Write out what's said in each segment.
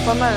pas mal.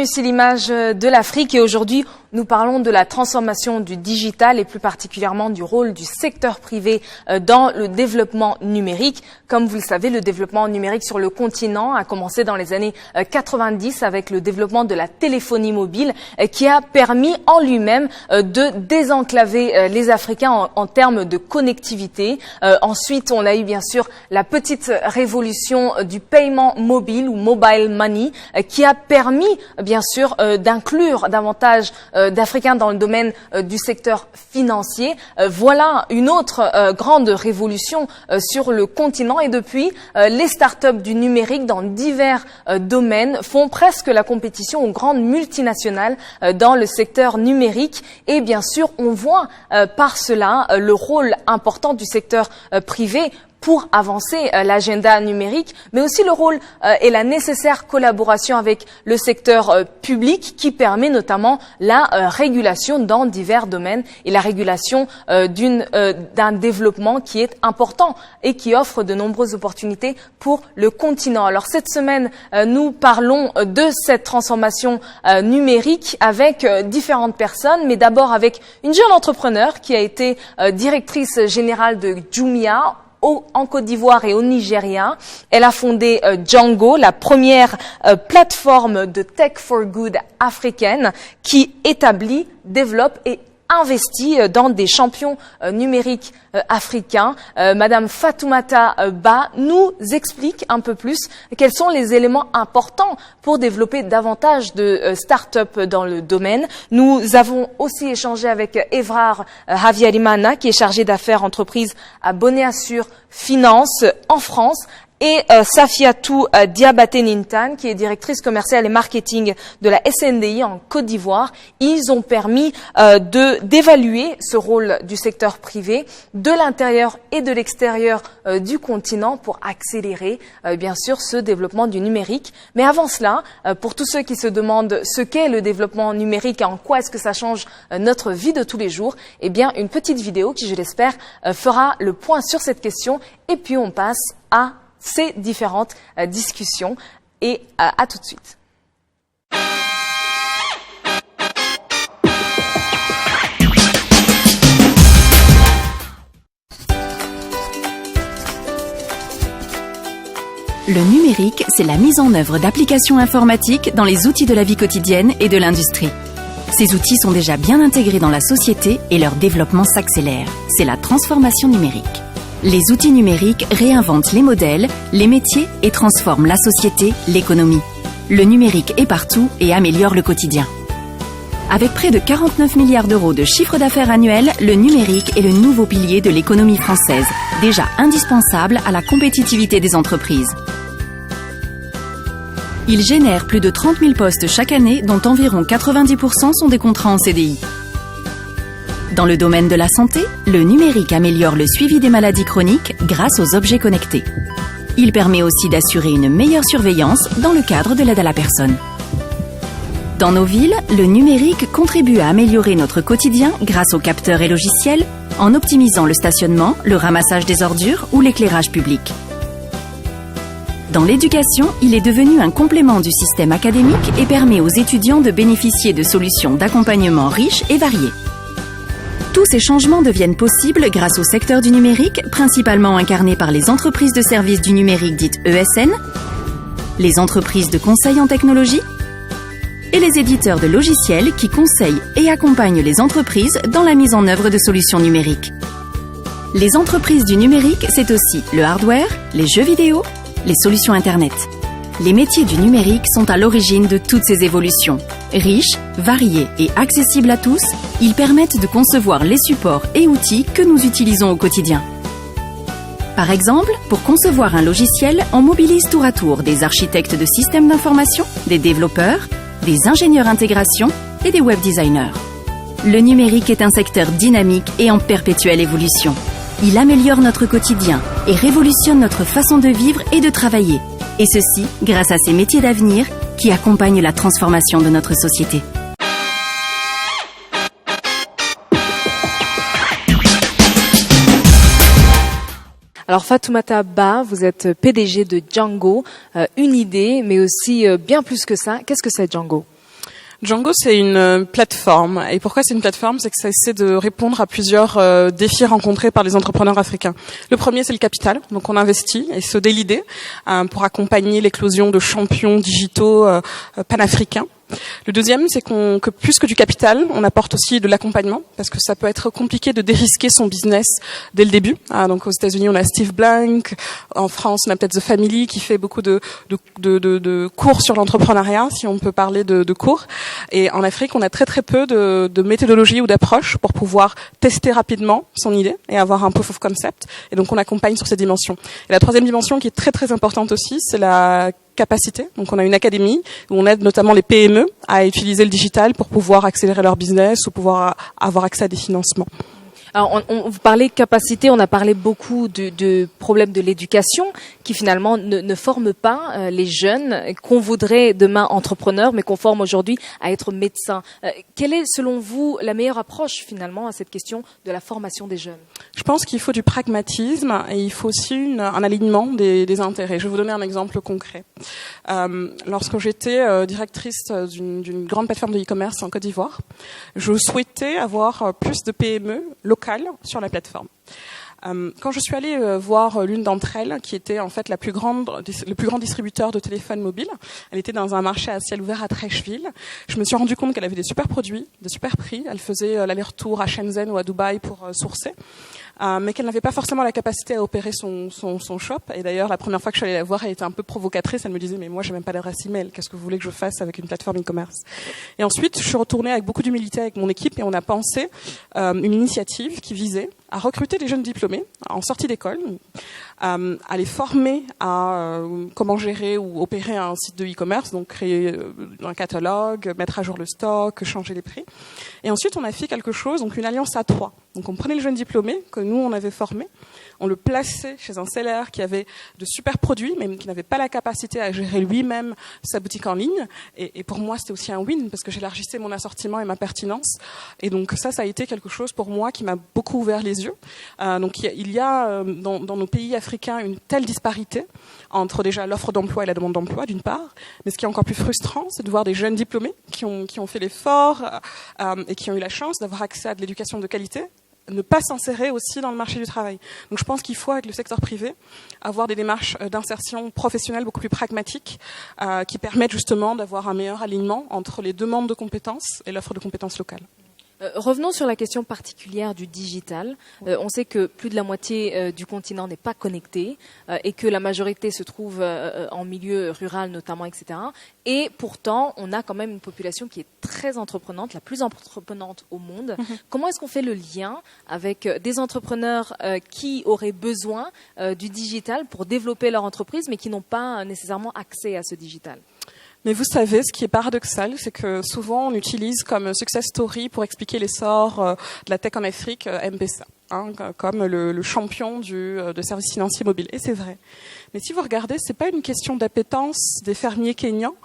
C'est l'image de l'Afrique et aujourd'hui nous parlons de la transformation du digital et plus particulièrement du rôle du secteur privé dans le développement numérique. Comme vous le savez, le développement numérique sur le continent a commencé dans les années 90 avec le développement de la téléphonie mobile qui a permis en lui-même de désenclaver les Africains en termes de connectivité. Ensuite, on a eu bien sûr la petite révolution du paiement mobile ou mobile money qui a permis bien sûr d'inclure davantage d'Africains dans le domaine du secteur financier. Voilà une autre grande révolution sur le continent et depuis, les startups du numérique dans divers domaines font presque la compétition aux grandes multinationales dans le secteur numérique et bien sûr, on voit par cela le rôle important du secteur privé pour avancer l'agenda numérique, mais aussi le rôle et la nécessaire collaboration avec le secteur public qui permet notamment la régulation dans divers domaines et la régulation d'un développement qui est important et qui offre de nombreuses opportunités pour le continent. Alors cette semaine, nous parlons de cette transformation numérique avec différentes personnes, mais d'abord avec une jeune entrepreneur qui a été directrice générale de Jumia en Côte d'Ivoire et au Nigeria. Elle a fondé Django, la première plateforme de tech for good africaine qui établit, développe et investit dans des champions numériques africains. Madame Fatoumata Ba nous explique un peu plus quels sont les éléments importants pour développer davantage de start-up dans le domaine. Nous avons aussi échangé avec Evrar Havyarimana, qui est chargé d'affaires entreprise à Bonéassure Finance en France, et Safiatou Diabaté-Nintan, qui est directrice commerciale et marketing de la SNDI en Côte d'Ivoire. Ils ont permis d'évaluer ce rôle du secteur privé de l'intérieur et de l'extérieur du continent pour accélérer, bien sûr, ce développement du numérique. Mais avant cela, pour tous ceux qui se demandent ce qu'est le développement numérique et en quoi est-ce que ça change notre vie de tous les jours, eh bien, une petite vidéo qui, je l'espère, fera le point sur cette question. Et puis, on passe à ces différentes discussions et à tout de suite. Le numérique, c'est la mise en œuvre d'applications informatiques dans les outils de la vie quotidienne et de l'industrie. Ces outils sont déjà bien intégrés dans la société et leur développement s'accélère. C'est la transformation numérique. Les outils numériques réinventent les modèles, les métiers et transforment la société, l'économie. Le numérique est partout et améliore le quotidien. Avec près de 49 milliards d'euros de chiffre d'affaires annuel, le numérique est le nouveau pilier de l'économie française, déjà indispensable à la compétitivité des entreprises. Il génère plus de 30 000 postes chaque année, dont environ 90% sont des contrats en CDI. Dans le domaine de la santé, le numérique améliore le suivi des maladies chroniques grâce aux objets connectés. Il permet aussi d'assurer une meilleure surveillance dans le cadre de l'aide à la personne. Dans nos villes, le numérique contribue à améliorer notre quotidien grâce aux capteurs et logiciels, en optimisant le stationnement, le ramassage des ordures ou l'éclairage public. Dans l'éducation, il est devenu un complément du système académique et permet aux étudiants de bénéficier de solutions d'accompagnement riches et variées. Tous ces changements deviennent possibles grâce au secteur du numérique, principalement incarné par les entreprises de services du numérique dites ESN, les entreprises de conseil en technologie et les éditeurs de logiciels qui conseillent et accompagnent les entreprises dans la mise en œuvre de solutions numériques. Les entreprises du numérique, c'est aussi le hardware, les jeux vidéo, les solutions Internet. Les métiers du numérique sont à l'origine de toutes ces évolutions. Riches, variés et accessibles à tous, ils permettent de concevoir les supports et outils que nous utilisons au quotidien. Par exemple, pour concevoir un logiciel, on mobilise tour à tour des architectes de systèmes d'information, des développeurs, des ingénieurs intégration et des web designers. Le numérique est un secteur dynamique et en perpétuelle évolution. Il améliore notre quotidien et révolutionne notre façon de vivre et de travailler. Et ceci grâce à ces métiers d'avenir qui accompagnent la transformation de notre société. Alors Fatoumata Ba, vous êtes PDG de Django, une idée, mais aussi bien plus que ça. Qu'est-ce que c'est Django ? Django, c'est une plateforme. Et pourquoi c'est une plateforme ? C'est que ça essaie de répondre à plusieurs défis rencontrés par les entrepreneurs africains. Le premier, c'est le capital. Donc on investit et se délider pour accompagner l'éclosion de champions digitaux panafricains. Le deuxième, c'est que plus que du capital, on apporte aussi de l'accompagnement, parce que ça peut être compliqué de dérisquer son business dès le début. Donc aux États-Unis, on a Steve Blank, en France, on a peut-être The Family qui fait beaucoup de cours sur l'entrepreneuriat, si on peut parler de cours. Et en Afrique, on a très très peu de méthodologie ou d'approche pour pouvoir tester rapidement son idée et avoir un proof of concept. Et donc on accompagne sur ces dimensions. Et la troisième dimension qui est très très importante aussi, c'est la capacité. Donc on a une académie où on aide notamment les PME à utiliser le digital pour pouvoir accélérer leur business ou pouvoir avoir accès à des financements. Alors, vous parlez capacité, on a parlé beaucoup de problèmes de l'éducation qui finalement ne forment pas les jeunes qu'on voudrait demain entrepreneurs, mais qu'on forme aujourd'hui à être médecins. Quelle est, selon vous, la meilleure approche finalement à cette question de la formation des jeunes ? Je pense qu'il faut du pragmatisme et il faut aussi un alignement des intérêts. Je vais vous donner un exemple concret. Lorsque j'étais directrice d'une grande plateforme de e-commerce en Côte d'Ivoire, je souhaitais avoir plus de PME locales sur la plateforme. Quand je suis allée voir l'une d'entre elles, qui était en fait le plus grand distributeur de téléphones mobiles, elle était dans un marché à ciel ouvert à Treichville. Je me suis rendu compte qu'elle avait des super produits, des super prix. Elle faisait l'aller-retour à Shenzhen ou à Dubaï pour sourcer. Mais qu'elle n'avait pas forcément la capacité à opérer son shop. Et d'ailleurs, la première fois que je suis allée la voir, elle était un peu provocatrice. Elle me disait, mais moi, j'ai même pas d'adresse email. Qu'est-ce que vous voulez que je fasse avec une plateforme e-commerce ? Et ensuite, je suis retournée avec beaucoup d'humilité avec mon équipe et on a pensé une initiative qui visait à recruter des jeunes diplômés en sortie d'école, à les former à comment gérer ou opérer un site de e-commerce, donc créer un catalogue, mettre à jour le stock, changer les prix. Et ensuite, on a fait quelque chose, donc une alliance à trois. Donc on prenait le jeune diplômé que nous on avait formé, on le plaçait chez un seller qui avait de super produits, mais qui n'avait pas la capacité à gérer lui-même sa boutique en ligne. Et pour moi, c'était aussi un win parce que j'élargissais mon assortiment et ma pertinence. Et donc ça a été quelque chose pour moi qui m'a beaucoup ouvert les yeux. Donc il y a dans nos pays africains une telle disparité entre déjà l'offre d'emploi et la demande d'emploi d'une part, mais ce qui est encore plus frustrant, c'est de voir des jeunes diplômés qui ont fait l'effort et qui ont eu la chance d'avoir accès à de l'éducation de qualité, ne pas s'insérer aussi dans le marché du travail. Donc je pense qu'il faut, avec le secteur privé, avoir des démarches d'insertion professionnelle beaucoup plus pragmatiques qui permettent justement d'avoir un meilleur alignement entre les demandes de compétences et l'offre de compétences locales. Revenons sur la question particulière du digital. On sait que plus de la moitié du continent n'est pas connecté et que la majorité se trouve en milieu rural notamment, etc. Et pourtant, on a quand même une population qui est très entreprenante, la plus entreprenante au monde. Comment est-ce qu'on fait le lien avec des entrepreneurs qui auraient besoin du digital pour développer leur entreprise, mais qui n'ont pas nécessairement accès à ce digital ? Mais vous savez, ce qui est paradoxal, c'est que souvent on utilise comme success story pour expliquer l'essor de la tech en Afrique M-Pesa, comme le champion de services financiers mobiles. Et c'est vrai. Mais si vous regardez, c'est pas une question d'appétence des fermiers kenyans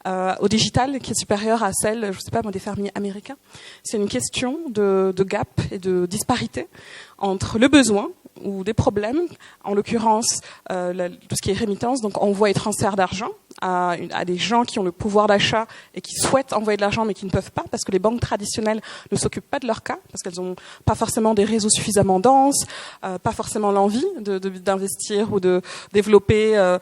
au digital qui est supérieure à celle, je sais pas moi, des fermiers américains. C'est une question de gap et de disparité entre le besoin ou des problèmes, en l'occurrence tout ce qui est rémittance, donc envoi et transfert d'argent à des gens qui ont le pouvoir d'achat et qui souhaitent envoyer de l'argent mais qui ne peuvent pas parce que les banques traditionnelles ne s'occupent pas de leur cas, parce qu'elles n'ont pas forcément des réseaux suffisamment denses, pas forcément l'envie d'investir ou de développer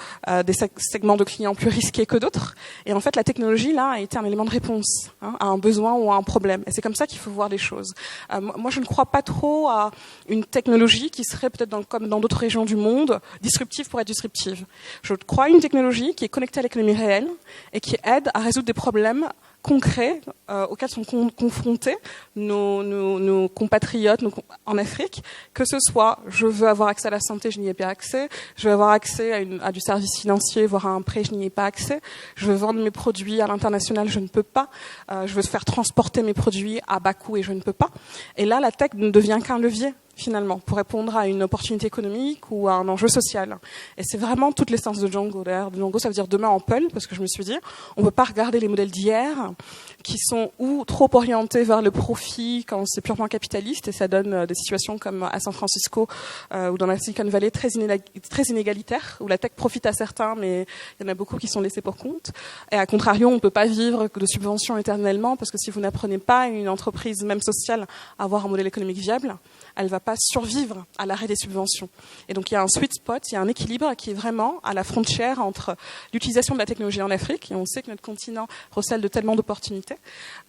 des segments de clients plus risqués que d'autres. Et en fait, la technologie, là, a été un élément de réponse à un besoin ou à un problème. Et c'est comme ça qu'il faut voir les choses. Moi, je ne crois pas trop à une technologie qui serait peut-être comme dans d'autres régions du monde, disruptive pour être disruptive. Je crois à une technologie qui est connectée à l'économie réelle et qui aide à résoudre des problèmes concrets auxquels sont confrontés nos compatriotes en Afrique, que ce soit je veux avoir accès à la santé, je n'y ai pas accès, je veux avoir accès à du service financier, voire à un prêt, je n'y ai pas accès, je veux vendre mes produits à l'international, je ne peux pas, je veux faire transporter mes produits à bas coût et je ne peux pas. Et là, la tech ne devient qu'un levier finalement, pour répondre à une opportunité économique ou à un enjeu social. Et c'est vraiment toute l'essence de Django. D'ailleurs, Django, ça veut dire demain en Peul, parce que je me suis dit, on ne peut pas regarder les modèles d'hier qui sont ou trop orientés vers le profit quand c'est purement capitaliste, et ça donne des situations comme à San Francisco ou dans la Silicon Valley très inégalitaires, où la tech profite à certains, mais il y en a beaucoup qui sont laissés pour compte. Et à contrario, on ne peut pas vivre de subventions éternellement, parce que si vous n'apprenez pas une entreprise, même sociale, à avoir un modèle économique viable, elle ne va pas survivre à l'arrêt des subventions. Et donc il y a un sweet spot, il y a un équilibre qui est vraiment à la frontière entre l'utilisation de la technologie en Afrique, et on sait que notre continent recèle de tellement d'opportunités,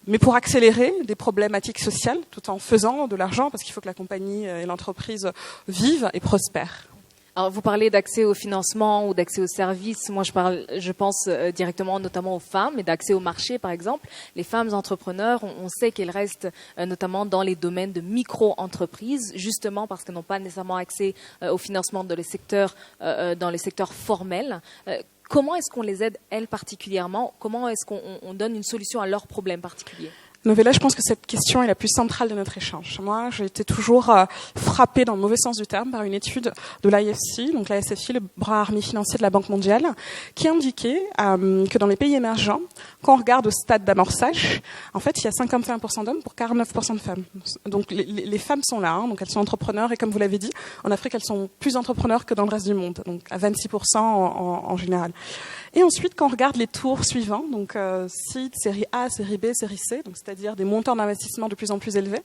mais pour accélérer des problématiques sociales, tout en faisant de l'argent, parce qu'il faut que la compagnie et l'entreprise vivent et prospèrent. Alors, vous parlez d'accès au financement ou d'accès aux services. Moi, je pense directement notamment aux femmes et d'accès au marché, par exemple. Les femmes entrepreneurs, on sait qu'elles restent notamment dans les domaines de micro-entreprises, justement parce qu'elles n'ont pas nécessairement accès au financement dans les secteurs formels. Comment est-ce qu'on les aide, elles, particulièrement? Comment est-ce qu'on donne une solution à leurs problèmes particuliers? Novella, je pense que cette question est la plus centrale de notre échange. Moi, j'ai été toujours frappée dans le mauvais sens du terme par une étude de l'IFC, donc l'IFC, le bras armé financier de la Banque mondiale, qui indiquait que dans les pays émergents, quand on regarde au stade d'amorçage, en fait, il y a 51% d'hommes pour 49% de femmes. Donc les femmes sont là, donc elles sont entrepreneurs, et comme vous l'avez dit, en Afrique, elles sont plus entrepreneurs que dans le reste du monde, donc à 26% en général. Et ensuite, quand on regarde les tours suivants, donc seed, série A, série B, série C, donc c'est-à-dire des montants d'investissement de plus en plus élevés,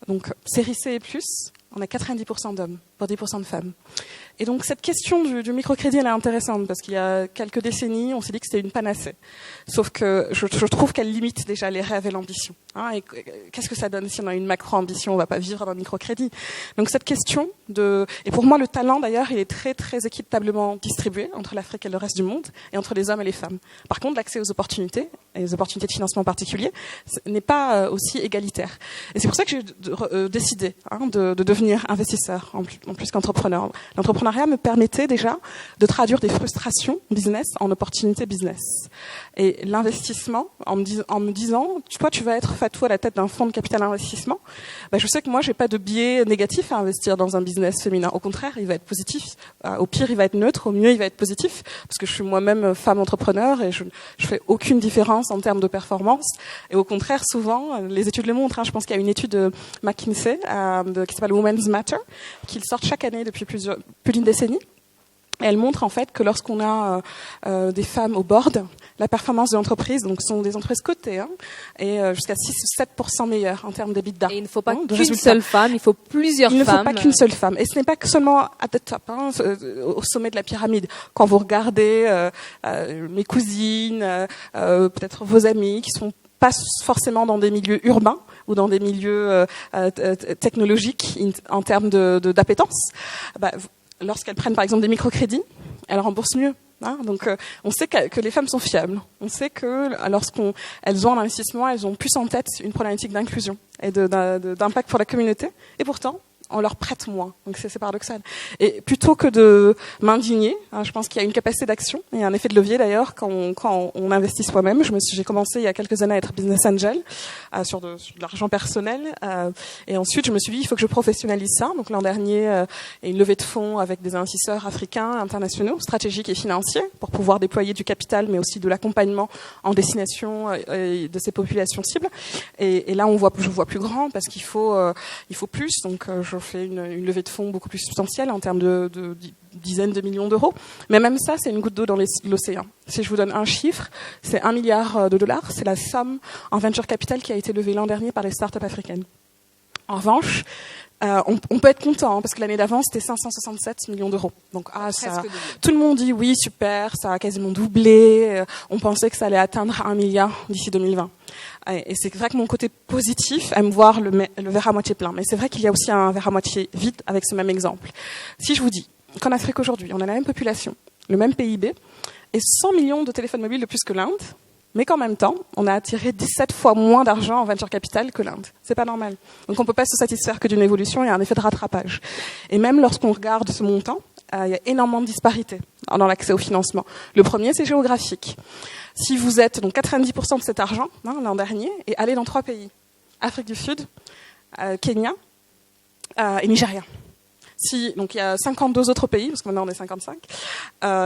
donc série C et plus, on a 90% d'hommes pour 10% de femmes. Et donc cette question du microcrédit, elle est intéressante, parce qu'il y a quelques décennies, on s'est dit que c'était une panacée. Sauf que je trouve qu'elle limite déjà les rêves et l'ambition. Et qu'est-ce que ça donne si on a une macro-ambition? On ne va pas vivre d'un microcrédit. Donc cette question et pour moi le talent d'ailleurs, il est très très équitablement distribué entre l'Afrique et le reste du monde, et entre les hommes et les femmes. Par contre, l'accès aux opportunités, et les opportunités de financement en particulier, n'est pas aussi égalitaire. Et c'est pour ça que j'ai décidé de devenir investisseur en plus qu'entrepreneur. L'entrepreneuriat me permettait déjà de traduire des frustrations business en opportunités business. Et l'investissement, en me disant, toi tu vas être Fatou à la tête d'un fonds de capital investissement, je sais que moi j'ai pas de biais négatif à investir dans un business féminin. Au contraire, il va être positif. Au pire, il va être neutre. Au mieux, il va être positif, parce que je suis moi-même femme entrepreneur et je fais aucune différence en termes de performance. Et au contraire, souvent, les études le montrent. Je pense qu'il y a une étude de McKinsey qui s'appelle Women's Matter, qu'ils sortent chaque année depuis plus d'une décennie. Et elle montre en fait que lorsqu'on a des femmes au board, la performance de l'entreprise, donc ce sont des entreprises cotées, est jusqu'à 6 ou 7% meilleure en termes d'EBITDA. Et il ne faut pas qu'une seule femme, il faut plusieurs femmes. Il ne faut pas qu'une seule femme. Et ce n'est pas que seulement at the top, au sommet de la pyramide. Quand vous regardez mes cousines, peut-être vos amis qui sont pas forcément dans des milieux urbains ou dans des milieux technologiques en termes d'appétence, lorsqu'elles prennent par exemple des microcrédits, elles remboursent mieux. Donc on sait que les femmes sont fiables. On sait que lorsqu'elles ont un investissement, elles ont plus en tête une problématique d'inclusion et d'impact pour la communauté. Et pourtant, on leur prête moins. Donc c'est paradoxal. Et plutôt que de m'indigner, je pense qu'il y a une capacité d'action et un effet de levier d'ailleurs quand on investit soi-même. J'ai commencé il y a quelques années à être business angel sur de l'argent personnel. Et ensuite, je me suis dit, il faut que je professionnalise ça. Donc l'an dernier, il y a une levée de fonds avec des investisseurs africains, internationaux, stratégiques et financiers pour pouvoir déployer du capital, mais aussi de l'accompagnement en destination de ces populations cibles. Et là, je vois plus grand parce qu'il faut plus. Donc je fais une levée de fonds beaucoup plus substantielle en termes de dizaines de millions d'euros. Mais même ça, c'est une goutte d'eau dans l'océan. Si je vous donne un chiffre, c'est 1 milliard de dollars. C'est la somme en venture capital qui a été levée l'an dernier par les startups africaines. En revanche, on peut être content parce que l'année d'avant c'était 567 millions d'euros. Donc tout le monde dit oui super, ça a quasiment doublé. On pensait que ça allait atteindre 1 milliard d'ici 2020. Et c'est vrai que mon côté positif aime voir le verre à moitié plein. Mais c'est vrai qu'il y a aussi un verre à moitié vide avec ce même exemple. Si je vous dis qu'en Afrique aujourd'hui, on a la même population, le même PIB et 100 millions de téléphones mobiles de plus que l'Inde, mais qu'en même temps, on a attiré 17 fois moins d'argent en venture capital que l'Inde. C'est pas normal. Donc on peut pas se satisfaire que d'une évolution, il y a un effet de rattrapage. Et même lorsqu'on regarde ce montant, il y a énormément de disparités dans l'accès au financement. Le premier, c'est géographique. Si vous êtes donc 90% de cet argent l'an dernier est allé dans 3 pays: Afrique du Sud, Kenya et Nigeria. Donc il y a 52 autres pays, parce que maintenant on est 55,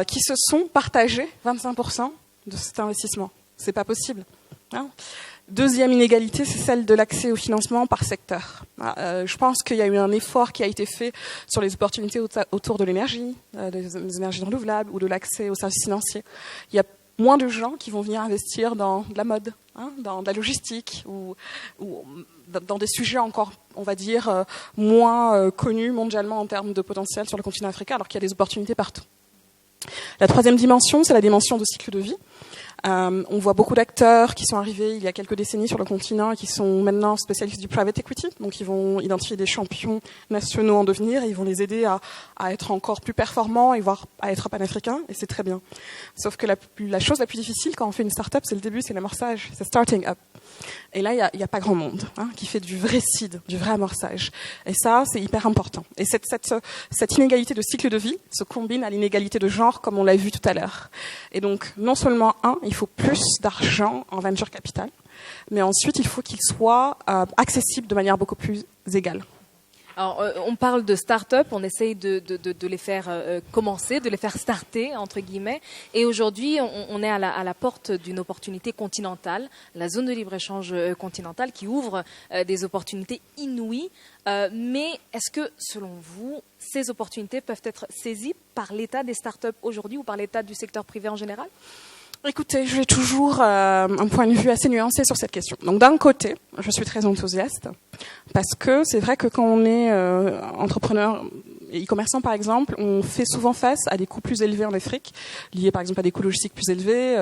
qui se sont partagés 25% de cet investissement. C'est pas possible. Hein. Deuxième inégalité, c'est celle de l'accès au financement par secteur. Je pense qu'il y a eu un effort qui a été fait sur les opportunités autour de l'énergie, des énergies renouvelables ou de l'accès aux services financiers. Il y a moins de gens qui vont venir investir dans de la mode, hein, dans de la logistique ou dans des sujets encore, on va dire, moins connus mondialement en termes de potentiel sur le continent africain, alors qu'il y a des opportunités partout. La troisième dimension, c'est la dimension de cycle de vie. On voit beaucoup d'acteurs qui sont arrivés il y a quelques décennies sur le continent et qui sont maintenant spécialistes du private equity. Donc ils vont identifier des champions nationaux en devenir et ils vont les aider à être encore plus performants et voire à être panafricains, et c'est très bien. Sauf que la chose la plus difficile quand on fait une start-up, c'est le début, c'est l'amorçage, c'est starting up. Et là, il y a pas grand monde qui fait du vrai seed, du vrai amorçage. Et ça, c'est hyper important. Et cette inégalité de cycle de vie se combine à l'inégalité de genre, comme on l'a vu tout à l'heure. Et donc, non seulement il faut plus d'argent en venture capital, mais ensuite, il faut qu'il soit accessible de manière beaucoup plus égale. Alors, on parle de start-up, on essaye de les faire commencer, de les faire starter, entre guillemets. Et aujourd'hui, on est à la porte d'une opportunité continentale, la zone de libre-échange continentale, qui ouvre des opportunités inouïes. Mais est-ce que, selon vous, ces opportunités peuvent être saisies par l'état des start-up aujourd'hui ou par l'état du secteur privé en général ? Écoutez, j'ai toujours un point de vue assez nuancé sur cette question. Donc d'un côté, je suis très enthousiaste parce que c'est vrai que quand on est entrepreneur et e-commerçant par exemple, on fait souvent face à des coûts plus élevés en Afrique, liés par exemple à des coûts logistiques plus élevés.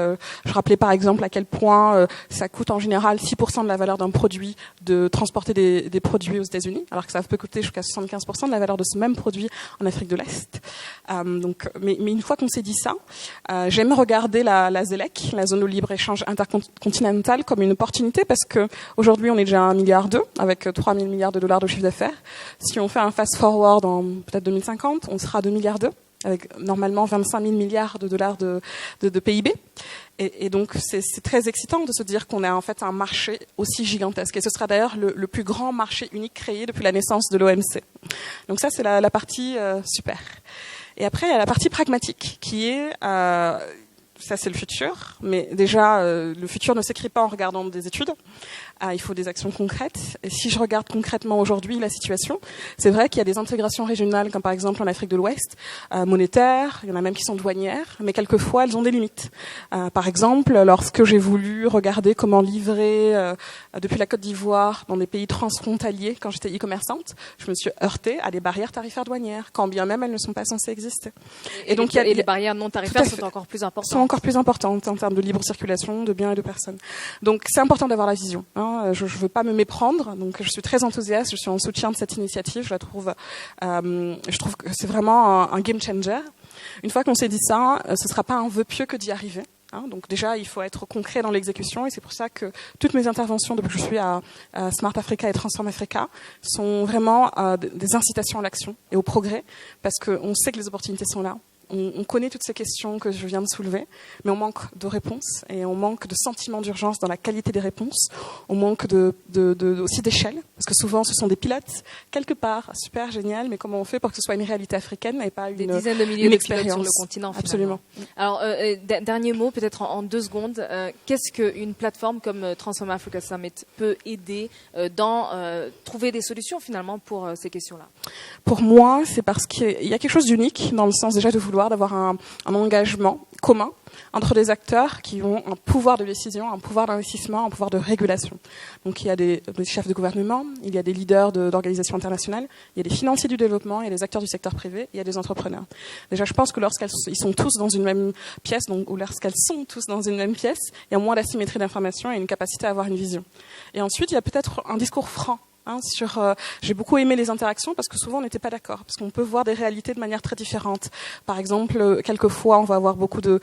Je rappelais par exemple à quel point ça coûte en général 6% de la valeur d'un produit de transporter des produits aux États-Unis, alors que ça peut coûter jusqu'à 75% de la valeur de ce même produit en Afrique de l'Est. Mais une fois qu'on s'est dit ça, j'aime regarder la ZLEC, la zone de libre-échange intercontinentale, comme une opportunité parce que aujourd'hui on est déjà à 1,2 milliard avec 3 000 milliards de dollars de chiffre d'affaires. Si on fait un fast-forward en peut-être 2050, on sera à 2,2 milliards avec normalement 25 000 milliards de dollars de PIB. Et donc c'est très excitant de se dire qu'on a en fait un marché aussi gigantesque. Et ce sera d'ailleurs le plus grand marché unique créé depuis la naissance de l'OMC. Donc ça c'est la partie super. Et après il y a la partie pragmatique qui est ça c'est le futur, mais déjà le futur ne s'écrit pas en regardant des études. Il faut des actions concrètes. Et si je regarde concrètement aujourd'hui la situation, c'est vrai qu'il y a des intégrations régionales, comme par exemple en Afrique de l'Ouest, monétaires, il y en a même qui sont douanières, mais quelquefois elles ont des limites. Par exemple, lorsque j'ai voulu regarder comment livrer depuis la Côte d'Ivoire dans des pays transfrontaliers, quand j'étais e-commerçante, je me suis heurtée à des barrières tarifaires douanières, quand bien même elles ne sont pas censées exister. Et donc les barrières non tarifaires sont encore plus importantes. Sont encore plus importantes en termes de libre circulation, de biens et de personnes. Donc c'est important d'avoir la vision. Je ne veux pas me méprendre, donc je suis très enthousiaste, je suis en soutien de cette initiative, je trouve que c'est vraiment un game changer. Une fois qu'on s'est dit ça, ce ne sera pas un vœu pieux que d'y arriver. Donc déjà, il faut être concret dans l'exécution et c'est pour ça que toutes mes interventions depuis que je suis à Smart Africa et Transform Africa sont vraiment des incitations à l'action et au progrès parce qu'on sait que les opportunités sont là. On connaît toutes ces questions que je viens de soulever, mais on manque de réponses et on manque de sentiment d'urgence dans la qualité des réponses. On manque aussi d'échelle, parce que souvent ce sont des pilotes quelque part, super génial, mais comment on fait pour que ce soit une réalité africaine et pas des dizaines de milliers une de expérience pilotes sur le continent. Absolument. Alors dernier mot, peut-être en 2 secondes, qu'est-ce qu'une plateforme comme Transform Africa Summit peut aider dans trouver des solutions finalement pour ces questions-là? Pour moi, c'est parce qu'il y a quelque chose d'unique dans le sens déjà de vouloir d'avoir un engagement commun entre des acteurs qui ont un pouvoir de décision, un pouvoir d'investissement, un pouvoir de régulation. Donc il y a des chefs de gouvernement, il y a des leaders d'organisations internationales, il y a des financiers du développement, il y a des acteurs du secteur privé, il y a des entrepreneurs. Déjà, je pense que lorsqu'ils sont tous dans une même pièce, ou lorsqu'elles sont tous dans une même pièce, il y a moins d'asymétrie d'information et une capacité à avoir une vision. Et ensuite, il y a peut-être un discours franc. J'ai beaucoup aimé les interactions parce que souvent on n'était pas d'accord, parce qu'on peut voir des réalités de manière très différente. Par exemple, quelquefois on va avoir beaucoup de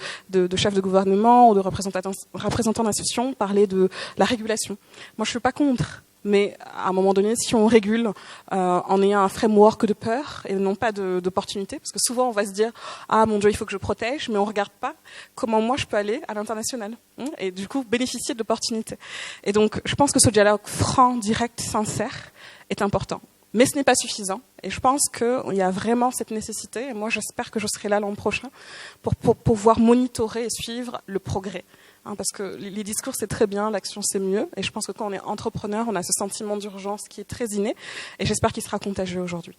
chefs de gouvernement ou de représentants d'institutions parler de la régulation. Moi je suis pas contre. Mais à un moment donné, si on régule en ayant un framework de peur et non pas d'opportunité, parce que souvent on va se dire « Ah mon Dieu, il faut que je protège », mais on ne regarde pas comment moi je peux aller à l'international et du coup bénéficier d'opportunités. Et donc je pense que ce dialogue franc, direct, sincère est important. Mais ce n'est pas suffisant. Et je pense qu'il y a vraiment cette nécessité. Et moi, j'espère que je serai là l'an prochain pour pouvoir monitorer et suivre le progrès. Parce que les discours, c'est très bien, l'action, c'est mieux. Et je pense que quand on est entrepreneur, on a ce sentiment d'urgence qui est très inné. Et j'espère qu'il sera contagieux aujourd'hui.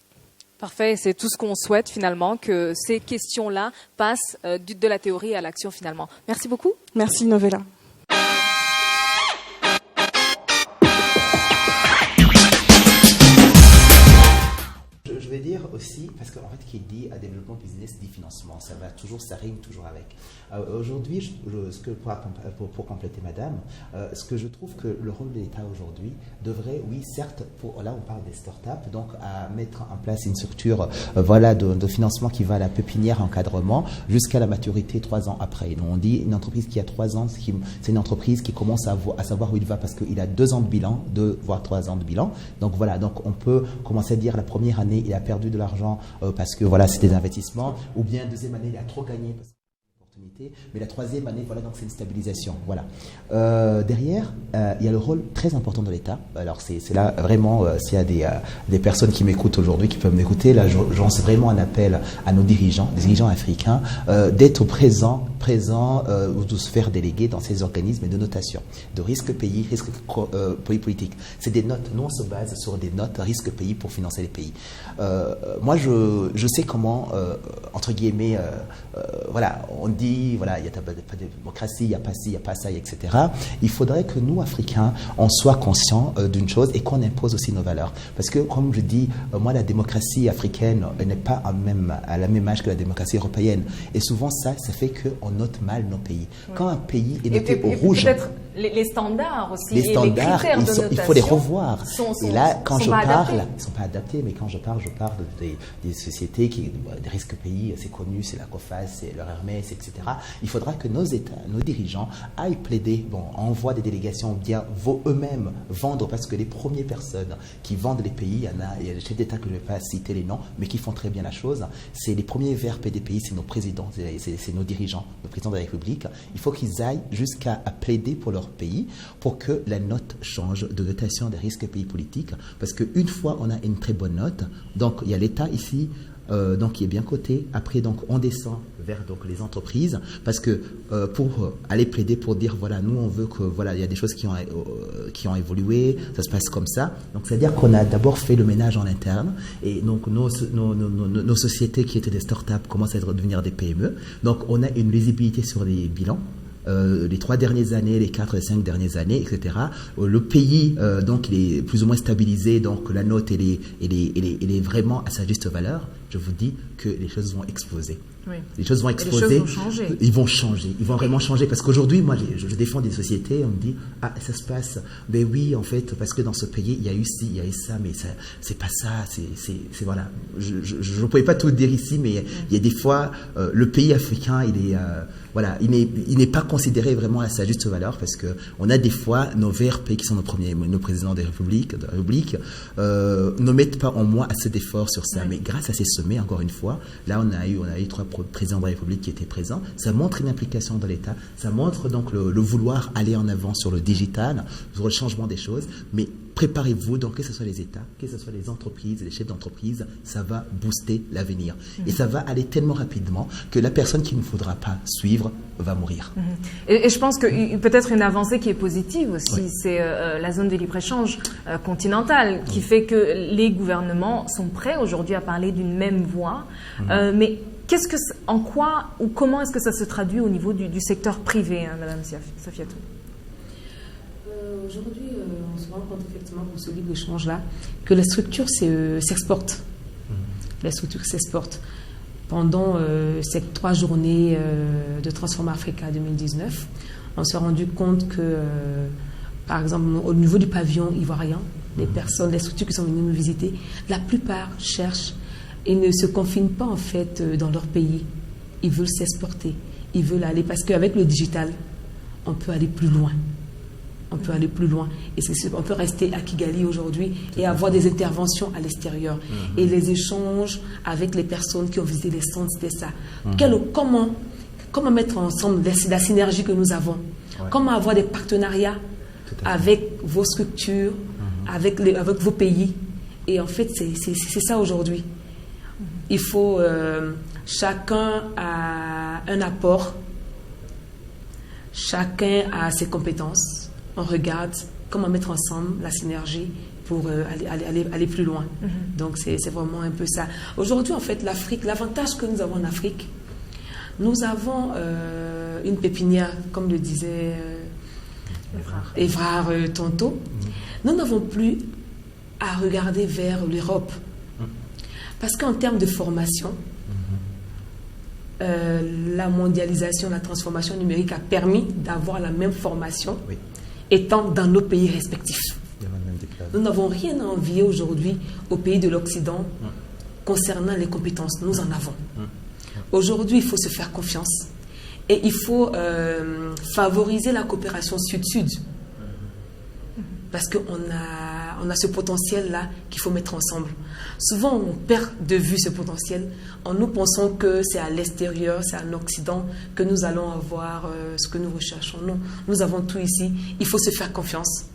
Parfait, c'est tout ce qu'on souhaite finalement, que ces questions-là passent de la théorie à l'action finalement. Merci beaucoup. Merci Novella. Je veux dire aussi, parce qu'en fait, qui dit développement business dit financement, ça rime toujours avec. Aujourd'hui, pour compléter madame, ce que je trouve que le rôle de l'État aujourd'hui devrait, oui, certes, là on parle des startups, donc à mettre en place une structure de financement qui va à la pépinière encadrement jusqu'à la maturité 3 ans après. Donc on dit une entreprise qui a 3 ans, c'est une entreprise qui commence à savoir où il va parce qu'il a 2 ans de bilan, 2 voire 3 ans de bilan. Donc voilà, donc on peut commencer à dire la première année, il a perdu de l'argent parce que voilà, c'est des investissements, ou bien deuxième année, il a trop gagné parce que mais la troisième année, voilà, donc c'est une stabilisation. Voilà. Derrière, il y a le rôle très important de l'État. Alors c'est là vraiment, s'il y a des personnes qui m'écoutent aujourd'hui, qui peuvent m'écouter, là, je lance vraiment un appel à nos dirigeants, des dirigeants africains, d'être présents ou de se faire déléguer dans ces organismes de notation, de risque pays, risque politique. C'est des notes. Nous, on se base sur des notes risque pays pour financer les pays. Moi, je sais comment, entre guillemets, voilà, on dit, voilà, il n'y a pas de démocratie, il n'y a pas ci, il n'y a pas ça, etc. Il faudrait que nous, Africains, on soit conscients d'une chose et qu'on impose aussi nos valeurs. Parce que, comme je dis, moi, la démocratie africaine n'est pas à la même âge que la démocratie européenne. Et souvent, ça fait qu'on note mal nos pays. Oui. Quand un pays est noté au rouge... Peut-être les standards aussi, les critères de notation, il faut les revoir. Et là, quand je parle, ils ne sont pas adaptés, mais quand je parle des sociétés, des risques pays, c'est connu, c'est la COFAS, c'est le Hermès, etc. Il faudra que nos États, nos dirigeants aillent plaider, envoient des délégations, bien eux-mêmes vendre, parce que les premières personnes qui vendent les pays, il y a des chefs d'État que je ne vais pas citer les noms, mais qui font très bien la chose, c'est les premiers VRP des pays, c'est nos présidents, c'est nos dirigeants, nos présidents de la République. Il faut qu'ils aillent jusqu'à plaider pour leur pays, pour que la note change de notation des risques pays politiques, parce qu'une fois on a une très bonne note, donc il y a l'État ici, donc qui est bien coté. Après, donc on descend vers donc les entreprises, parce que pour aller plaider pour dire voilà, nous on veut que voilà, il y a des choses qui ont évolué, ça se passe comme ça. Donc c'est à dire qu'on a d'abord fait le ménage en interne, et donc nos sociétés qui étaient des startups commencent à devenir des PME. Donc on a une visibilité sur les bilans. Les 3 dernières années, les 4 et 5 dernières années, etc. Le pays, donc, il est plus ou moins stabilisé, donc la note, elle est vraiment à sa juste valeur. Je vous dis que les choses vont exploser. Oui. Les choses vont exploser. Les choses vont changer. Ils vont changer. Ils vont vraiment changer. Parce qu'aujourd'hui, moi, je défends des sociétés, on me dit, ah, ça se passe. Ben oui, en fait, parce que dans ce pays, il y a eu ci, il y a eu ça, mais ça, c'est pas ça. C'est voilà. Je ne pouvais pas tout dire ici, mais il y a des fois, le pays africain, il est, voilà, il n'est pas considéré vraiment à sa juste valeur, parce que on a des fois nos VRP qui sont nos présidents des républiques, ne mettent pas en moins assez d'efforts sur ça. Oui. Mais grâce à ces sommets, encore une fois, là on a eu 3 présidents de la République qui étaient présents. Ça montre une implication de l'État, ça montre donc le vouloir aller en avant sur le digital, sur le changement des choses. Mais préparez-vous, donc que ce soit les États, que ce soit les entreprises, les chefs d'entreprise, ça va booster l'avenir. Et ça va aller tellement rapidement que la personne qu'il ne faudra pas suivre va mourir. Et je pense que peut-être une avancée qui est positive aussi, oui, c'est la zone de libre-échange continentale, qui fait que les gouvernements sont prêts aujourd'hui à parler d'une même voix. Mais en quoi ou comment est-ce que ça se traduit au niveau du secteur privé, hein, Madame Safiatou? Aujourd'hui, on se rend compte effectivement pour ce libre-échange-là que la structure s'exporte. La structure s'exporte. Pendant ces 3 journées de Transform Africa 2019, on s'est rendu compte que, par exemple, au niveau du pavillon ivoirien, les structures qui sont venues nous visiter, la plupart cherchent et ne se confinent pas en fait dans leur pays. Ils veulent s'exporter, ils veulent aller, parce qu'avec le digital, on peut aller plus loin. On peut aller plus loin. Et on peut rester à Kigali aujourd'hui et avoir des interventions à l'extérieur. Et les échanges avec les personnes qui ont visité les centres, c'était ça. Comment mettre ensemble la synergie que nous avons? Ouais. Comment avoir des partenariats avec vos structures, avec vos pays, Et en fait, c'est ça aujourd'hui. Il faut... chacun a un apport. Chacun a ses compétences. On regarde comment mettre ensemble la synergie pour aller plus loin. Donc, c'est vraiment un peu ça. Aujourd'hui, en fait, l'Afrique, l'avantage que nous avons en Afrique, nous avons une pépinière, comme le disait Évrard tantôt. Nous n'avons plus à regarder vers l'Europe. Parce qu'en termes de formation, la mondialisation, la transformation numérique a permis d'avoir la même formation étant dans nos pays respectifs. Nous n'avons rien à envier aujourd'hui aux pays de l'Occident concernant les compétences. Nous en avons. Aujourd'hui, il faut se faire confiance et il faut favoriser la coopération sud-sud parce qu'on a ce potentiel-là qu'il faut mettre ensemble. Souvent, on perd de vue ce potentiel en nous pensant que c'est à l'extérieur, c'est en Occident que nous allons avoir ce que nous recherchons. Non, nous avons tout ici. Il faut se faire confiance.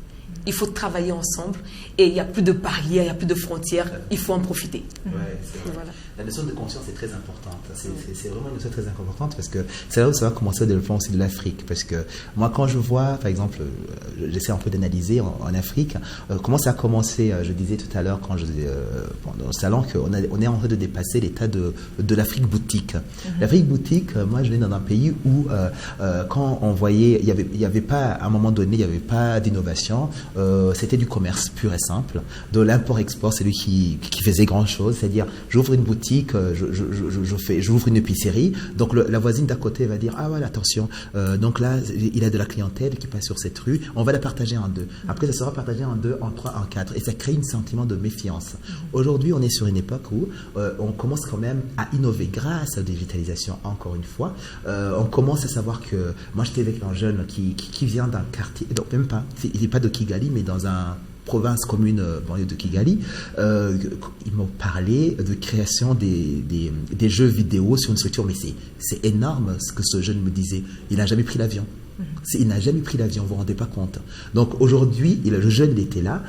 Il faut travailler ensemble et il n'y a plus de barrières, il n'y a plus de frontières. Il faut en profiter. Voilà. La notion de conscience est très importante. C'est vraiment une notion très importante parce que c'est là où ça va commencer le développement aussi de l'Afrique. Parce que moi, quand je vois, par exemple, j'essaie un peu d'analyser en Afrique, comment ça a commencé. Je disais tout à l'heure quand dans le salon qu'on est en train de dépasser l'état de l'Afrique boutique. L'Afrique boutique, moi, je viens dans un pays où quand on voyait, il n'y avait pas, à un moment donné, il n'y avait pas d'innovation. C'était du commerce pur et simple, de l'import-export, c'est lui qui faisait grand chose, c'est-à-dire j'ouvre une boutique, j'ouvre une épicerie, donc la voisine d'à côté va dire ah voilà attention, donc là il a de la clientèle qui passe sur cette rue, on va la partager en deux, après ça sera partagé en deux, en trois, en quatre, et ça crée un sentiment de méfiance. Aujourd'hui on est sur une époque où on commence quand même à innover grâce à la digitalisation, encore une fois, on commence à savoir que, moi j'étais avec un jeune qui vient d'un quartier, donc même pas, il n'est pas de Kigali, mais dans un province commune banlieue de Kigali, ils m'ont parlé de création des jeux vidéo sur une structure, mais c'est énorme ce que ce jeune me disait. Il n'a jamais pris l'avion. Il n'a jamais pris l'avion, vous ne vous rendez pas compte. Donc aujourd'hui, le jeune il était là,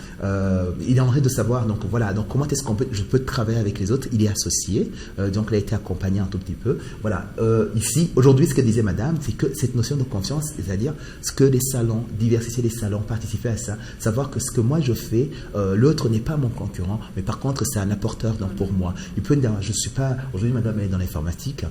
il est en train de savoir, donc voilà, donc comment est-ce je peux travailler avec les autres. Il est associé, donc il a été accompagné un tout petit peu. Voilà, ici, aujourd'hui, ce que disait madame, c'est que cette notion de confiance, c'est-à-dire ce que les salons, diversifier les salons, participer à ça, savoir que ce que moi je fais, l'autre n'est pas mon concurrent, mais par contre c'est un apporteur donc, pour moi. Il peut dire, je ne suis pas, aujourd'hui madame elle est dans l'informatique,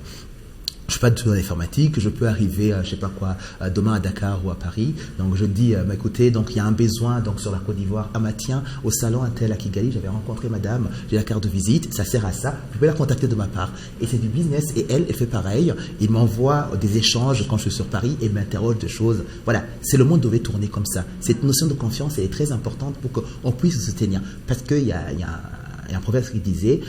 je ne suis pas du tout dans l'informatique, je peux arriver, je ne sais pas quoi, demain à Dakar ou à Paris. Donc je dis, écoutez, donc il y a un besoin donc sur la Côte d'Ivoire. Ah tiens, au salon Intel à Kigali, j'avais rencontré madame, j'ai la carte de visite, ça sert à ça, vous pouvez la contacter de ma part. Et c'est du business, et elle fait pareil. Il m'envoie des échanges quand je suis sur Paris et m'interroge de choses. Voilà, c'est le monde devait tourner comme ça. Cette notion de confiance elle est très importante pour qu'on puisse se tenir. Parce qu'il y a un proverbe qui disait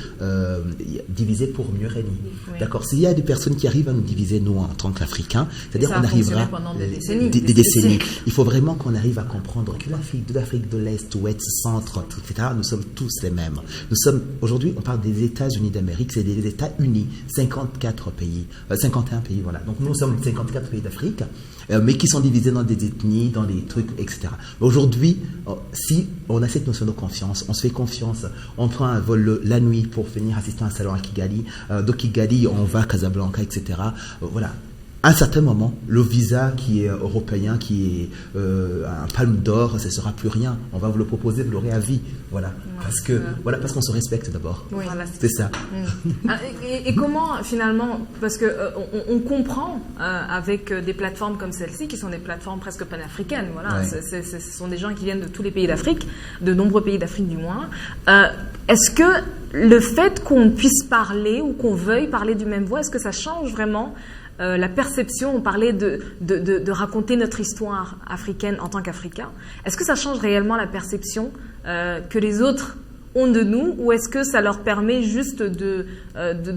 diviser pour mieux régner. Oui. D'accord. S'il y a des personnes qui arrivent à nous diviser, nous, en tant qu'Africains, c'est-à-dire qu'on arrivera pendant des décennies. Il faut vraiment qu'on arrive à comprendre que l'Afrique de l'Est, Ouest, Centre, etc., nous sommes tous les mêmes. Nous sommes, aujourd'hui, on parle des États-Unis d'Amérique, c'est des États unis, 51 pays, voilà. Donc nous sommes 54 pays d'Afrique, mais qui sont divisés dans des ethnies, dans des trucs, etc. Aujourd'hui, si on a cette notion de confiance, on se fait confiance, on prend un vol la nuit pour venir assister à un salon à Kigali, de Kigali on va à Casablanca, etc. Voilà. À un certain moment, le visa qui est européen, qui est un palme d'or, ça ne sera plus rien. On va vous le proposer, vous l'aurez à vie. Voilà. Parce qu'on se respecte d'abord. Oui. C'est ça. Et comment, finalement, parce qu'on comprend avec des plateformes comme celle-ci, qui sont des plateformes presque panafricaines, voilà. Ouais. Ce sont des gens qui viennent de tous les pays d'Afrique, de nombreux pays d'Afrique du moins. Est-ce que le fait qu'on puisse parler ou qu'on veuille parler du même voix, est-ce que ça change vraiment la perception? On parlait de raconter notre histoire africaine en tant qu'Africains. Est-ce que ça change réellement la perception que les autres ont de nous, ou est-ce que ça leur permet juste de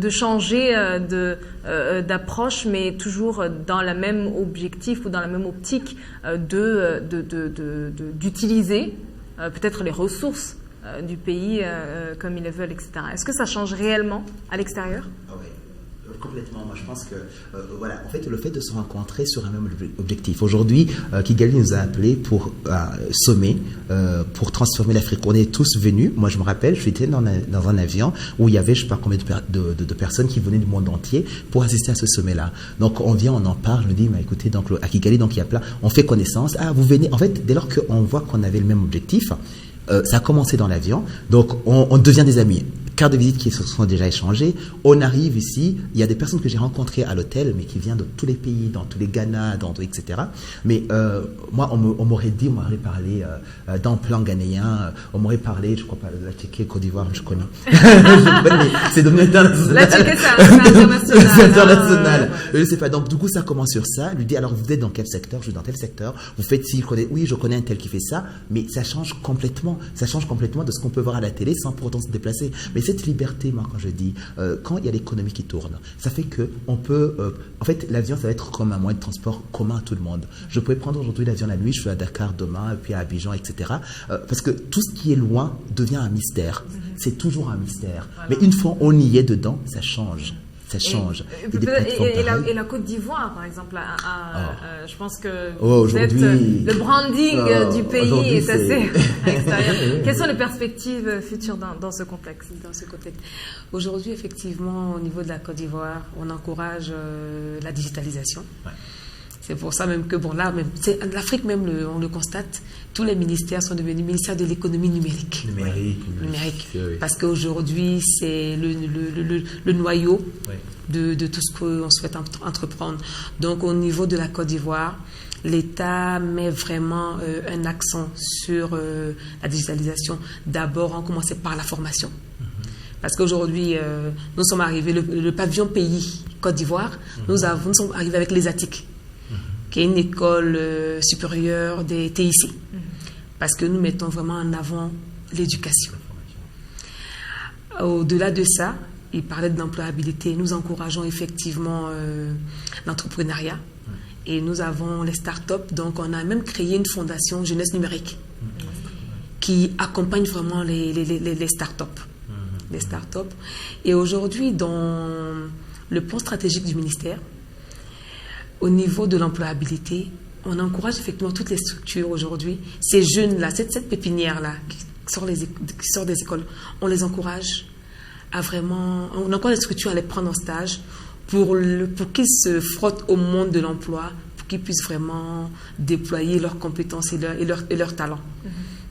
changer d'approche, mais toujours dans le même objectif ou dans la même optique d'utiliser peut-être les ressources du pays comme ils le veulent, etc. Est-ce que ça change réellement à l'extérieur? Complètement. Moi, je pense que, voilà, en fait, le fait de se rencontrer sur un même objectif. Aujourd'hui, Kigali nous a appelés pour sommer, pour transformer l'Afrique. On est tous venus. Moi, je me rappelle, je suis dans un avion où il y avait, je ne sais pas combien de personnes qui venaient du monde entier pour assister à ce sommet-là. Donc, on vient, on en parle, je me dis, mais écoutez, donc, à Kigali, donc, il y a plein, on fait connaissance. Ah, vous venez. En fait, dès lors qu'on voit qu'on avait le même objectif, ça a commencé dans l'avion. Donc, on devient des amis. Cartes de visite qui se sont déjà échangées. On arrive ici, il y a des personnes que j'ai rencontrées à l'hôtel, mais qui viennent de tous les pays, dans tous les Ghana, etc. Mais moi, on m'aurait parlé d'un plan ghanéen, on m'aurait parlé, je crois pas, de la Tchéquie, Côte d'Ivoire, je connais. C'est devenu international. La Tchéquie, c'est international. C'est international. Je sais pas. Donc, du coup, ça commence sur ça. Lui dit, alors, vous êtes dans quel secteur? Je suis dans tel secteur. Vous faites ci, oui, je connais un tel qui fait ça. Mais ça change complètement. Ça change complètement de ce qu'on peut voir à la télé sans pour autant se déplacer. Mais cette liberté, moi, quand je dis, quand il y a l'économie qui tourne, ça fait que on peut, en fait, l'avion, ça va être comme un moyen de transport commun à tout le monde. Je pourrais prendre aujourd'hui l'avion la nuit, je suis à Dakar demain, puis à Abidjan, etc. Parce que tout ce qui est loin devient un mystère. C'est toujours un mystère. Voilà. Mais une fois on y est dedans, ça change. Ça change. Et la Côte d'Ivoire, par exemple, je pense que le branding du pays est assez extérieur. Quelles sont les perspectives futures dans ce contexte, Aujourd'hui, effectivement, au niveau de la Côte d'Ivoire, on encourage la digitalisation. Ouais. C'est pour ça même que, bon, là, l'Afrique même, on le constate, tous les ministères sont devenus ministères de l'économie numérique. Numérique. Oui. Parce qu'aujourd'hui, c'est le noyau de tout ce qu'on souhaite entreprendre. Donc, au niveau de la Côte d'Ivoire, l'État met vraiment un accent sur la digitalisation. D'abord, on commençait par la formation. Parce qu'aujourd'hui, nous sommes arrivés, le pavillon pays Côte d'Ivoire, nous sommes arrivés avec l'ESATIC, qui est une école supérieure des TIC. Parce que nous mettons vraiment en avant l'éducation. Au-delà de ça, il parlait de l'employabilité. Nous encourageons effectivement l'entrepreneuriat. Et nous avons les startups. Donc, on a même créé une fondation jeunesse numérique qui accompagne vraiment les startups. Les startups. Et aujourd'hui, dans le plan stratégique du ministère, au niveau de l'employabilité, on encourage effectivement toutes les structures aujourd'hui. Ces jeunes-là, cette pépinière-là qui sort des écoles, on les encourage à vraiment... On encourage les structures à les prendre en stage pour qu'ils se frottent au monde de l'emploi, pour qu'ils puissent vraiment déployer leurs compétences et leurs talents.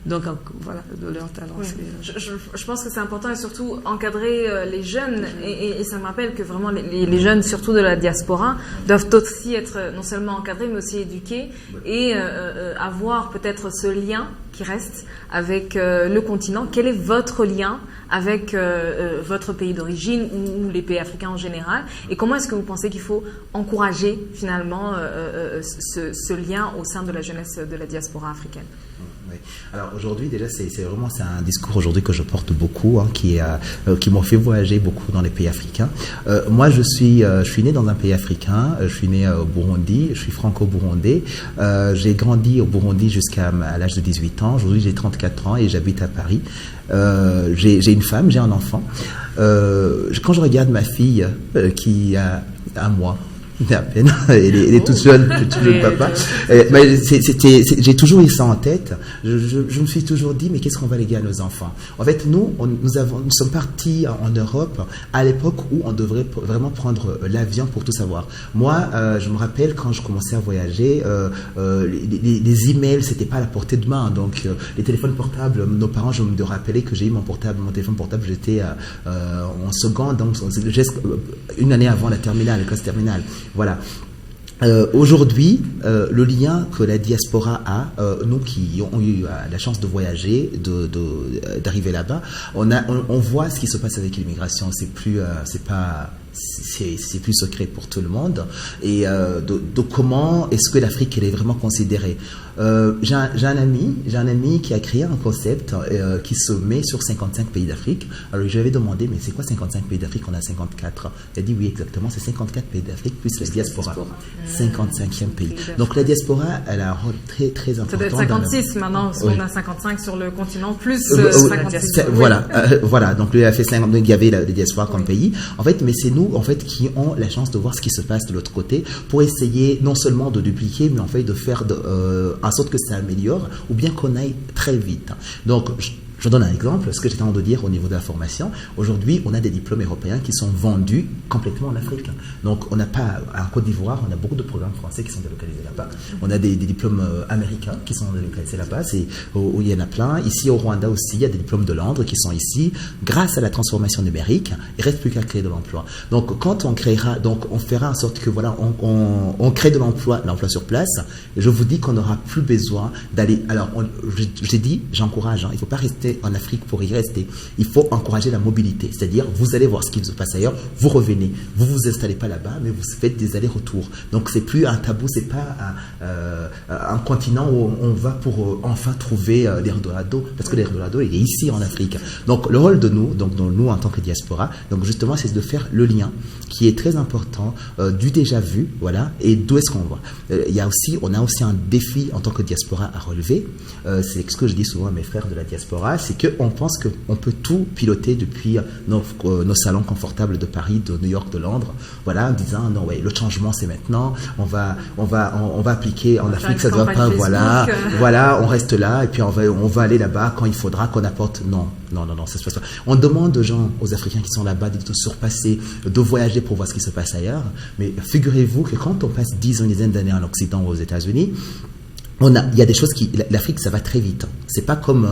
Donc voilà, leur talent. Oui. Je pense que c'est important et surtout encadrer les jeunes et ça me rappelle que vraiment les jeunes, surtout de la diaspora, doivent aussi être non seulement encadrés mais aussi éduqués et avoir peut-être ce lien qui reste avec le continent. Quel est votre lien avec votre pays d'origine ou les pays africains en général et comment est-ce que vous pensez qu'il faut encourager finalement ce lien au sein de la jeunesse de la diaspora africaine? Oui. Alors aujourd'hui déjà c'est un discours aujourd'hui que je porte beaucoup qui m'a fait voyager beaucoup dans les pays africains. Moi je suis né dans un pays africain, je suis né au Burundi, je suis franco-burundais. J'ai grandi au Burundi jusqu'à l'âge de 18 ans. Aujourd'hui j'ai 34 ans et j'habite à Paris. J'ai une femme, j'ai un enfant. Quand je regarde ma fille qui a un mois à peine, elle est toute jeune, papa. J'ai toujours eu ça en tête. Je me suis toujours dit, mais qu'est-ce qu'on va léguer à nos enfants? En fait, nous sommes partis en Europe à l'époque où on devrait vraiment prendre l'avion pour tout savoir. Moi, je me rappelle quand je commençais à voyager, les emails, c'était pas à la portée de main. Donc, les téléphones portables, nos parents, je me rappelais que j'ai eu mon téléphone portable, j'étais en seconde, donc une année avant la classe terminale. Voilà. Aujourd'hui, le lien que la diaspora a, nous qui ont eu la chance de voyager, d'arriver là-bas, on voit ce qui se passe avec l'immigration. C'est plus secret pour tout le monde. Et de comment est-ce que l'Afrique elle est vraiment considérée. J'ai un ami qui a créé un concept qui se met sur 55 pays d'Afrique. Alors je lui avais demandé, mais c'est quoi 55 pays d'Afrique? On a 54. Il a dit oui, exactement, c'est 54 pays d'Afrique plus la diaspora. 55e pays. Donc la diaspora, elle a un rôle très très important. Ça doit être 56 maintenant, parce qu'on a 55 sur le continent plus 56. Voilà. Donc lui a fait 50, il y avait la diaspora comme pays. En fait, mais c'est nous, en fait, qui ont la chance de voir ce qui se passe de l'autre côté pour essayer non seulement de dupliquer, mais en fait de faire en sorte que ça améliore ou bien qu'on aille très vite. Donc, je donne un exemple, ce que j'étais en train de dire au niveau de la formation. Aujourd'hui, on a des diplômes européens qui sont vendus complètement en Afrique. Donc, on n'a pas, en Côte d'Ivoire, on a beaucoup de programmes français qui sont délocalisés là-bas. On a des diplômes américains qui sont délocalisés là-bas, où il y en a plein. Ici, au Rwanda aussi, il y a des diplômes de Londres qui sont ici. Grâce à la transformation numérique, il ne reste plus qu'à créer de l'emploi. Donc, quand on créera, donc on fera en sorte que, voilà, on crée de l'emploi sur place. Et je vous dis qu'on n'aura plus besoin d'aller. Alors, j'ai dit, j'encourage, il ne faut pas rester en Afrique pour y rester. Il faut encourager la mobilité, c'est-à-dire vous allez voir ce qui se passe ailleurs, vous revenez, vous vous installez pas là-bas, mais vous faites des allers-retours. Donc c'est plus un tabou, c'est pas un continent où on va pour enfin trouver l'Eldorado, parce que l'Eldorado il est ici en Afrique. Donc le rôle de nous, nous en tant que diaspora, donc justement c'est de faire le lien qui est très important du déjà vu, voilà, et d'où est-ce qu'on va. On a aussi un défi en tant que diaspora à relever. C'est ce que je dis souvent à mes frères de la diaspora, c'est qu'on pense qu'on peut tout piloter depuis nos salons confortables de Paris, de New York, de Londres, voilà, en disant non, ouais, le changement c'est maintenant, on va appliquer en Afrique, ça ne doit pas, voilà, on reste là et puis on va aller là-bas quand il faudra qu'on apporte. Non, ça se passe pas. On demande aux gens, aux Africains qui sont là-bas, de surpasser, de voyager pour voir ce qui se passe ailleurs, mais figurez-vous que quand on passe 10 ou une dizaine d'années en Occident ou aux États-Unis, il y a des choses l'Afrique, ça va très vite. C'est pas comme,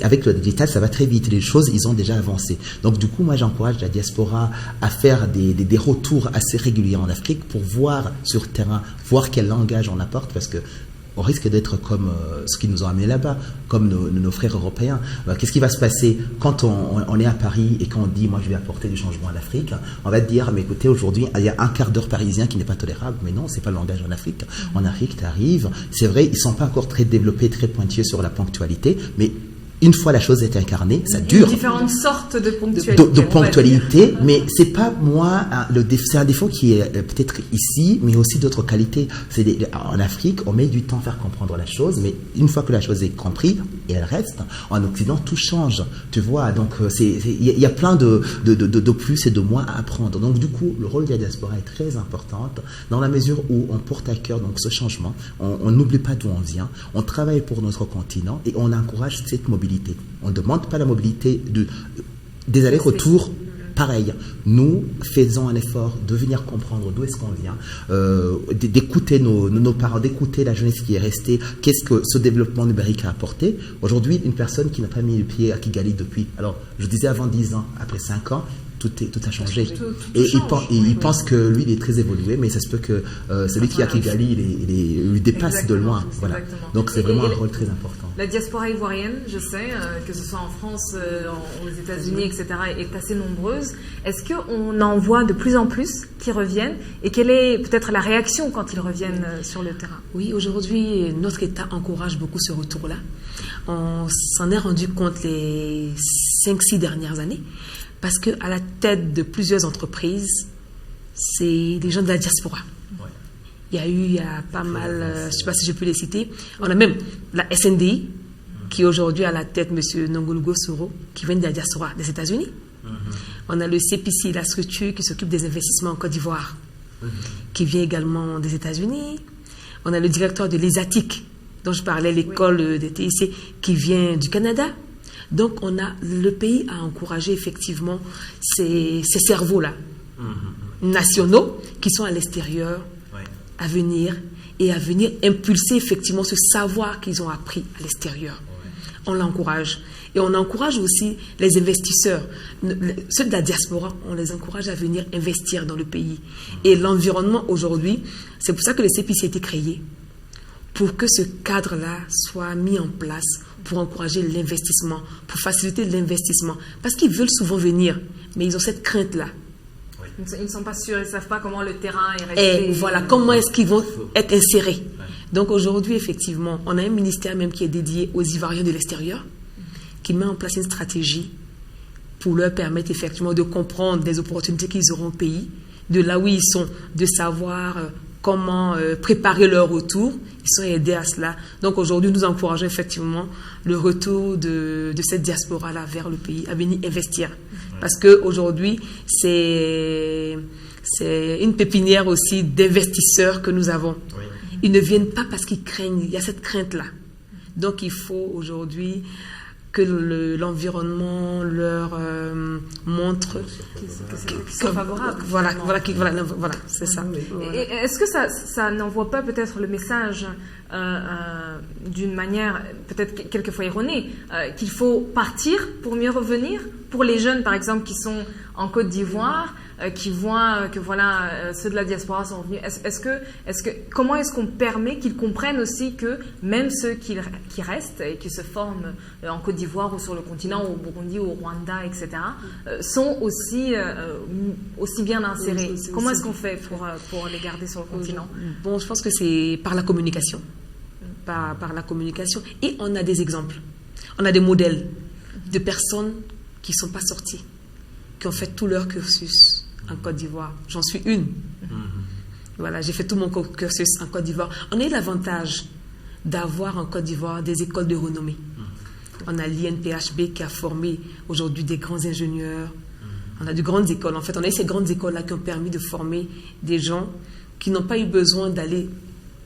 avec le digital, ça va très vite. Les choses, ils ont déjà avancé. Donc, du coup, moi, j'encourage la diaspora à faire des retours assez réguliers en Afrique pour voir sur terrain, voir quel langage on apporte, parce que on risque d'être comme ce qui nous ont amenés là-bas, comme nos frères européens. Qu'est-ce qui va se passer quand on est à Paris et qu'on dit, moi je vais apporter du changement à l'Afrique? On va te dire, mais écoutez, aujourd'hui, il y a un quart d'heure parisien qui n'est pas tolérable. Mais non, c'est pas le langage en Afrique. En Afrique, tu arrives, c'est vrai, ils sont pas encore très développés, très pointueux sur la ponctualité, mais une fois la chose est incarnée, ça dure. Différentes sortes de ponctualité. De ponctualité, mais c'est pas moi, c'est un défaut qui est peut-être ici, mais aussi d'autres qualités. En Afrique, on met du temps à faire comprendre la chose, mais une fois que la chose est comprise, et elle reste, en Occident, tout change. Tu vois, donc il y a plein de plus et de moins à apprendre. Donc du coup, le rôle de la diaspora est très important dans la mesure où on porte à cœur donc ce changement. On n'oublie pas d'où on vient, on travaille pour notre continent et on encourage cette mobilité. On ne demande pas la mobilité des allers-retours. Pareil, nous faisons un effort de venir comprendre d'où est-ce qu'on vient, d'écouter nos parents, d'écouter la jeunesse qui est restée, qu'est-ce que ce développement numérique a apporté. Aujourd'hui, une personne qui n'a pas mis le pied à Kigali depuis, alors je disais avant 10 ans, après 5 ans, tout a changé. Il pense que lui, il est très évolué, mais ça se peut que celui qui est à Kigali, il lui dépasse exactement, de loin. Voilà. Donc c'est vraiment un rôle très important. La diaspora ivoirienne, je sais, que ce soit en France, aux États-Unis, etc., est assez nombreuse. Est-ce qu'on en voit de plus en plus qui reviennent? Et quelle est peut-être la réaction quand ils reviennent sur le terrain? Oui, aujourd'hui, notre État encourage beaucoup ce retour-là. On s'en est rendu compte les 5-6 dernières années. Parce qu'à la tête de plusieurs entreprises, c'est des gens de la diaspora. Ouais. Il y a pas mal, je ne sais pas si je peux les citer. On a même la SNDI, qui est aujourd'hui à la tête, M. Nongolugo Soro, qui vient de la diaspora des États-Unis. On a le CPC, la structure qui s'occupe des investissements en Côte d'Ivoire, qui vient également des États-Unis. On a le directeur de l'ESATIC, dont je parlais, l'école des TIC, qui vient du Canada. Donc, le pays a encouragé effectivement ces cerveaux-là, nationaux, qui sont à l'extérieur, à venir impulser effectivement ce savoir qu'ils ont appris à l'extérieur. On l'encourage. Et on encourage aussi les investisseurs, ceux de la diaspora, on les encourage à venir investir dans le pays. Et l'environnement aujourd'hui, c'est pour ça que le CPC a été créé, pour que ce cadre-là soit mis en place, pour encourager l'investissement, pour faciliter l'investissement. Parce qu'ils veulent souvent venir, mais ils ont cette crainte-là. Oui. Ils ne sont pas sûrs, ils ne savent pas comment le terrain est resté. Et voilà, comment est-ce qu'ils vont être insérés. Donc aujourd'hui, effectivement, on a un ministère même qui est dédié aux Ivoiriens de l'extérieur, qui met en place une stratégie pour leur permettre effectivement de comprendre les opportunités qu'ils auront au pays, de là où ils sont, de savoir comment préparer leur retour. Ils sont aidés à cela. Donc aujourd'hui, nous encourageons effectivement le retour de cette diaspora-là vers le pays, à venir investir. Parce qu'aujourd'hui, c'est une pépinière aussi d'investisseurs que nous avons. Oui. Ils ne viennent pas parce qu'ils craignent, il y a cette crainte-là. Donc il faut aujourd'hui que l'environnement leur montre qu'ils sont favorables. Voilà, c'est ça. Et est-ce que ça n'envoie pas peut-être le message d'une manière peut-être quelquefois erronée, qu'il faut partir pour mieux revenir? Pour les jeunes, par exemple, qui sont en Côte d'Ivoire, qui voient que ceux de la diaspora sont venus. Comment est-ce qu'on permet qu'ils comprennent aussi que même ceux qui restent et qui se forment en Côte d'Ivoire ou sur le continent, au Burundi, au Rwanda, etc., sont aussi bien insérés? Comment est-ce qu'on fait pour les garder sur le continent? Bon, je pense que c'est par la communication. Par la communication. Et on a des exemples. On a des modèles de personnes qui ne sont pas sorties, qui ont fait tout leur cursus en Côte d'Ivoire. J'en suis une. Voilà, j'ai fait tout mon cursus en Côte d'Ivoire. On a eu l'avantage d'avoir en Côte d'Ivoire des écoles de renommée. On a l'INPHB qui a formé aujourd'hui des grands ingénieurs. On a de grandes écoles. En fait, on a eu ces grandes écoles-là qui ont permis de former des gens qui n'ont pas eu besoin d'aller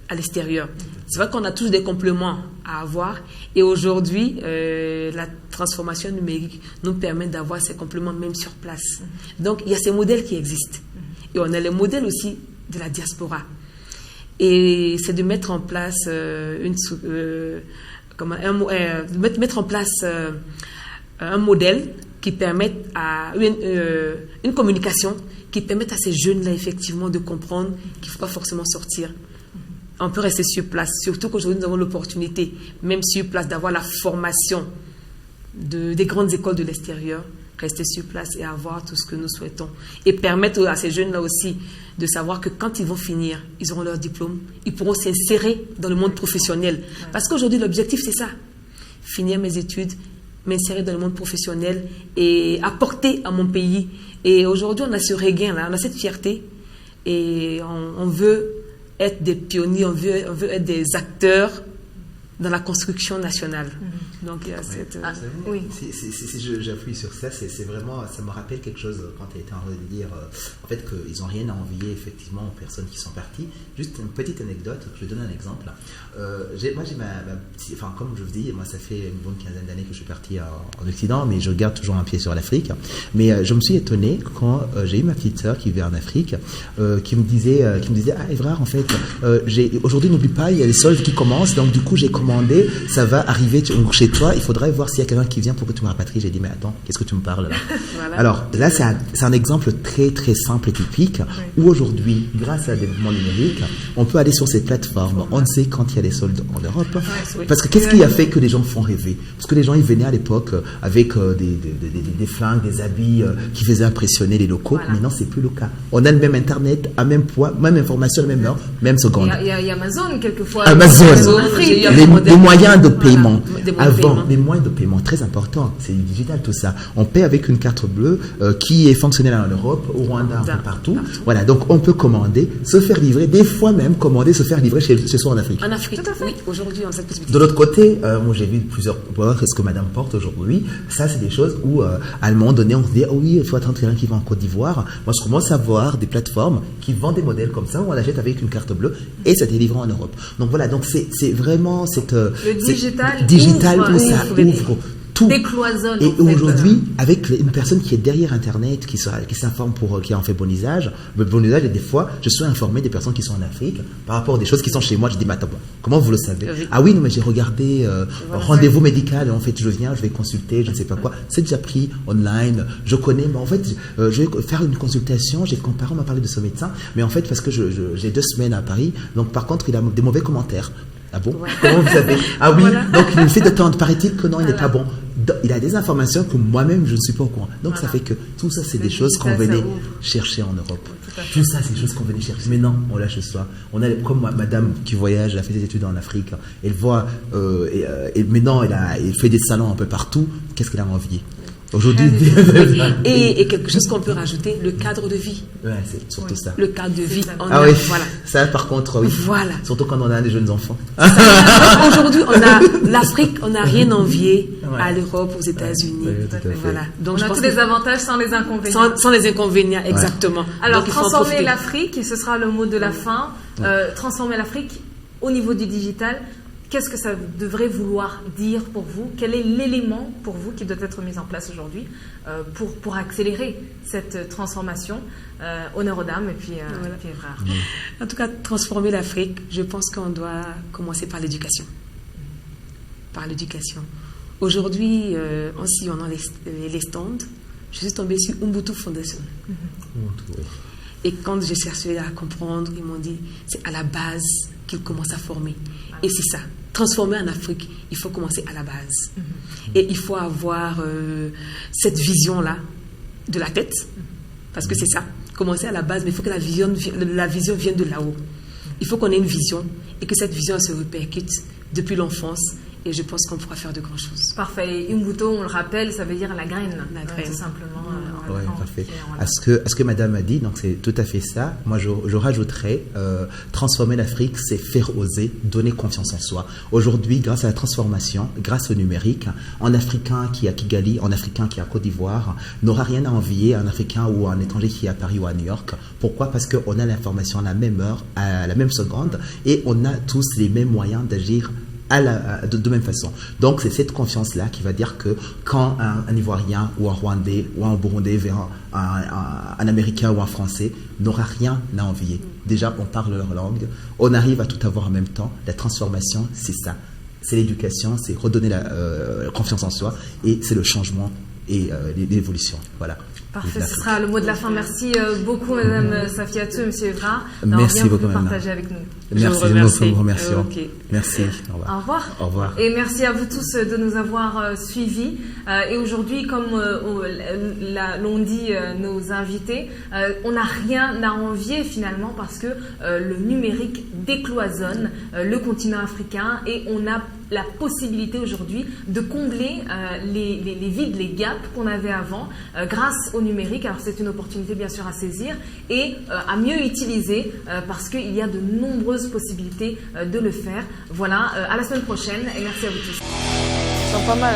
à l'extérieur. C'est vrai qu'on a tous des compléments à avoir et aujourd'hui, la transformation numérique nous permet d'avoir ces compléments même sur place. Donc, il y a ces modèles qui existent. Et on a les modèles aussi de la diaspora. Et c'est de mettre en place mettre en place un modèle qui permette à une communication qui permette à ces jeunes-là effectivement de comprendre qu'il ne faut pas forcément sortir. On peut rester sur place, surtout qu'aujourd'hui nous avons l'opportunité, même sur place, d'avoir la formation des grandes écoles de l'extérieur, rester sur place et avoir tout ce que nous souhaitons. Et permettre à ces jeunes-là aussi de savoir que quand ils vont finir, ils auront leur diplôme, ils pourront s'insérer dans le monde professionnel. Parce qu'aujourd'hui, l'objectif, c'est ça. Finir mes études, m'insérer dans le monde professionnel et apporter à mon pays. Et aujourd'hui, on a ce regain-là, on a cette fierté et on veut être des pionniers, on veut être des acteurs dans la construction nationale. Donc il y a cette... oui. Si j'appuie sur ça, c'est vraiment, ça me rappelle quelque chose quand tu étais en train de dire en fait qu'ils n'ont rien à envier effectivement aux personnes qui sont parties. Juste une petite anecdote, je vais donner un exemple. Moi j'ai enfin comme je vous dis, moi ça fait une bonne quinzaine d'années que je suis parti en Occident, mais je garde toujours un pied sur l'Afrique. Mais je me suis étonné quand j'ai eu ma petite sœur qui vivait en Afrique, qui me disait ah Évrard, en fait aujourd'hui n'oublie pas, il y a les soldes qui commencent, donc du coup j'ai commandé, ça va arriver chez toi, il faudrait voir s'il y a quelqu'un qui vient pour que tu me rapatries. J'ai dit mais attends, qu'est-ce que tu me parles là? Voilà. Alors là c'est un exemple très très simple et typique où aujourd'hui, grâce à la développement numérique, on peut aller sur ces plateformes, on sait quand il y a des soldes en Europe, parce que qu'est-ce qui a fait que les gens font rêver? Parce que les gens ils venaient à l'époque avec des flingues, des habits qui faisaient impressionner les locaux. Maintenant c'est plus le cas. On a le même internet, à même poids, même information, à la même heure, même seconde. Il y a Amazon quelquefois. Amazon, les moyens de paiement. Avant, les moyens de paiement, très important, c'est digital tout ça. On paie avec une carte bleue qui est fonctionnelle en Europe, au Rwanda, un peu partout. Voilà, donc on peut commander, se faire livrer, des fois même commander, se faire livrer chez soi en Afrique. En Afrique, oui, aujourd'hui on a cette possibilité. De l'autre côté, moi j'ai vu plusieurs ce que Madame porte aujourd'hui. Ça, c'est des choses où à un moment donné, on se dit, oh oui, il faut attendre quelqu'un qui va en Côte d'Ivoire. Moi, je commence à voir des plateformes qui vendent des modèles comme ça, où on achète avec une carte bleue et ça est livré en Europe. Donc voilà, donc c'est vraiment cette... Le digital, tout ça ouvre tout. Décloisonne. Et aujourd'hui, avec une personne qui est derrière Internet, qui s'informe qui en fait bon usage, et des fois, je suis informé des personnes qui sont en Afrique par rapport à des choses qui sont chez moi. Je dis, mais attends, comment vous le savez? Ah oui, non, mais j'ai regardé rendez-vous médical, en fait, je viens, je vais consulter, je ne sais pas quoi. C'est déjà pris online, je connais, mais en fait, je vais faire une consultation. J'ai comparé, on m'a parlé de ce médecin, mais en fait, parce que j'ai 2 semaines à Paris, donc par contre, il a des mauvais commentaires. Ah bon? Comment vous savez? Ah oui, donc il me fait de temps, paraît-il que non, il n'est pas bon. Il a des informations que moi-même je ne suis pas au courant. Donc ça fait que tout ça, c'est des choses qu'on venait chercher en Europe. Tout ça, c'est des choses qu'on venait chercher. Mais non, on lâche soi. On a comme madame qui voyage, elle a fait des études en Afrique. Elle voit, et maintenant elle fait des salons un peu partout. Qu'est-ce qu'elle a envie? Aujourd'hui, et quelque chose qu'on peut rajouter, le cadre de vie. Ouais, c'est surtout ça. Le cadre de vie. Voilà. Ça, par contre, oui. Voilà. Surtout quand on a des jeunes enfants. Aujourd'hui, l'Afrique, on n'a rien envié à l'Europe, aux États-Unis. Voilà. Donc, on a tous les avantages sans les inconvénients. Sans les inconvénients, exactement. Alors, transformer l'Afrique, ce sera le mot de la fin. Transformer l'Afrique au niveau du digital. Qu'est-ce que ça devrait vouloir dire pour vous? Quel est l'élément pour vous qui doit être mis en place aujourd'hui pour accélérer cette transformation? Honneur aux dames et puis Évrard. En tout cas, transformer l'Afrique, je pense qu'on doit commencer par l'éducation. Par l'éducation. Aujourd'hui, en sillonnant les stands, je suis tombée sur Ubuntu Foundation. Et quand j'ai cherché à comprendre, ils m'ont dit c'est à la base qu'ils commencent à former. Et c'est ça. Transformer en Afrique, il faut commencer à la base. Et il faut avoir cette vision-là de la tête, parce que c'est ça. Commencer à la base, mais il faut que la vision vienne de là-haut. Il faut qu'on ait une vision et que cette vision se répercute depuis l'enfance. Et je pense qu'on pourra faire de grandes choses. Parfait. Et Ubuntu, on le rappelle, ça veut dire la graine. Tout simplement. Oui, parfait. À ce que madame a dit, donc c'est tout à fait ça. Moi, je rajouterais, transformer l'Afrique, c'est faire oser, donner confiance en soi. Aujourd'hui, grâce à la transformation, grâce au numérique, un Africain qui est à Kigali, un Africain qui est à Côte d'Ivoire, n'aura rien à envier à un Africain ou à un étranger qui est à Paris ou à New York. Pourquoi? Parce qu'on a l'information à la même heure, à la même seconde, et on a tous les mêmes moyens d'agir de même façon. Donc c'est cette confiance-là qui va dire que quand un Ivoirien ou un Rwandais ou un Burundais verra un Américain ou un Français, n'aura rien à envier. Déjà, on parle leur langue, on arrive à tout avoir en même temps. La transformation, c'est ça. C'est l'éducation, c'est redonner la confiance en soi et c'est le changement et l'évolution. Voilà. Parfait, ce sera le mot de la fin. Merci beaucoup, Madame Safiatou et Monsieur Évrard. Merci beaucoup, Madame. Partager avec nous. Merci beaucoup, merci. Merci. Au revoir. Au revoir. Et merci à vous tous de nous avoir suivis. Et aujourd'hui, comme l'ont dit nos invités, on n'a rien à envier finalement parce que le numérique décloisonne le continent africain et on a la possibilité aujourd'hui de combler les vides, les gaps qu'on avait avant grâce au numérique. Alors c'est une opportunité bien sûr à saisir et à mieux utiliser parce qu'il y a de nombreuses possibilités de le faire. Voilà, à la semaine prochaine et merci à vous tous. Ils sont pas mal.